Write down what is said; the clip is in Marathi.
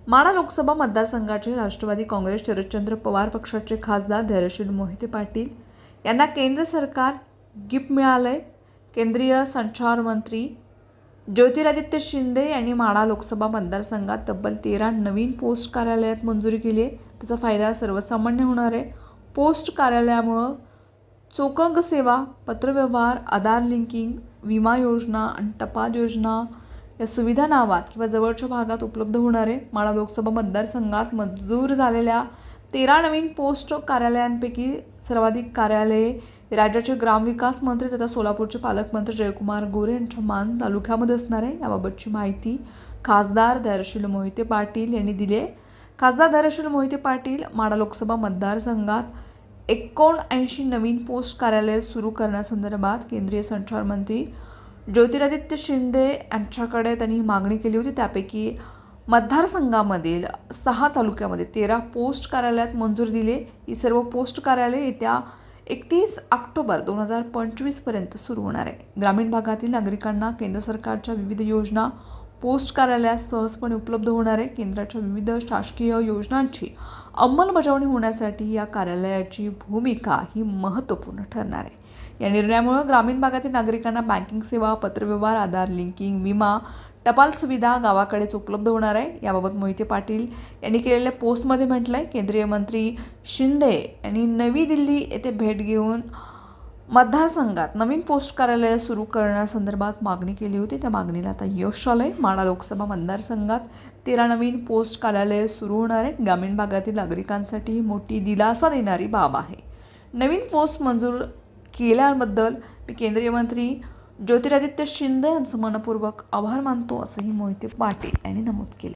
माढा लोकसभा मतदारसंघाचे राष्ट्रवादी काँग्रेस शरदचंद्र पवार पक्षाचे खासदार धैर्यशील मोहिते पाटील यांना केंद्र सरकार गिफ्ट मिळाले। केंद्रीय संचार मंत्री ज्योतिरादित्य शिंदे यांनी माढा लोकसभा मतदारसंघात तब्बल 13 नवीन पोस्ट कार्यालयात मंजुरी केली आहे। त्याचा फायदा सर्वसामान्य होणार आहे। पोस्ट कार्यालयामुळे चोखंग सेवा, पत्रव्यवहार, आधार लिंकिंग, विमा योजना आणि टपाल योजना या सुविधा नावात किंवा जवळच्या भागात उपलब्ध होणार आहे। माढा लोकसभा मतदारसंघात मंजूर झालेल्या 13 नवीन पोस्ट कार्यालयांपैकी सर्वाधिक कार्यालये राज्याचे ग्रामविकास मंत्री तथा सोलापूरचे पालकमंत्री जयकुमार गोरे यांच्या मान तालुक्यामध्ये असणार आहे। याबाबतची माहिती खासदार धैर्यशील मोहिते पाटील यांनी दिली आहे। खासदार धैर्यशील मोहिते पाटील माढा लोकसभा मतदारसंघात 79 नवीन पोस्ट कार्यालय सुरू करण्यासंदर्भात केंद्रीय संचार मंत्री ज्योतिरादित्य शिंदे यांच्याकडे त्यांनी मागणी केली होती। त्यापैकी मतदारसंघामधील 6 तालुक्यामध्ये 13 पोस्ट कार्यालयात मंजुरी दिली। ही सर्व पोस्ट कार्यालये येत्या 31 ऑक्टोबर 2025 पर्यंत सुरू होणार आहे। ग्रामीण भागातील नागरिकांना केंद्र सरकारच्या विविध योजना पोस्ट कार्यालयात सहजपणे उपलब्ध होणार आहे। केंद्राच्या विविध शासकीय योजनांची अंमलबजावणी होण्यासाठी या कार्यालयाची भूमिका ही महत्त्वपूर्ण ठरणार आहे। या निर्णयामुळे ग्रामीण भागातील नागरिकांना बँकिंग सेवा, पत्रव्यवहार, आधार लिंकिंग, विमा, टपाल सुविधा गावाकडेच उपलब्ध होणार आहे। याबाबत मोहिते पाटील यांनी केलेल्या पोस्टमध्ये म्हटलंय, केंद्रीय मंत्री शिंदे यांनी नवी दिल्ली येथे भेट घेऊन मतदारसंघात नवीन पोस्ट कार्यालय सुरू करण्यासंदर्भात मागणी केली होती। त्या मागणीला आता यश आलंय। माढा लोकसभा मतदारसंघात 13 नवीन पोस्ट कार्यालय सुरू होणार आहेत। ग्रामीण भागातील नागरिकांसाठी मोठी दिलासा देणारी बाब आहे। नवीन पोस्ट मंजूर केल्याबद्दल मी केंद्रीय मंत्री ज्योतिरादित्य शिंदे यांचं मनपूर्वक आभार मानतो, असंही मोहिते पाटील यांनी नमूद केले।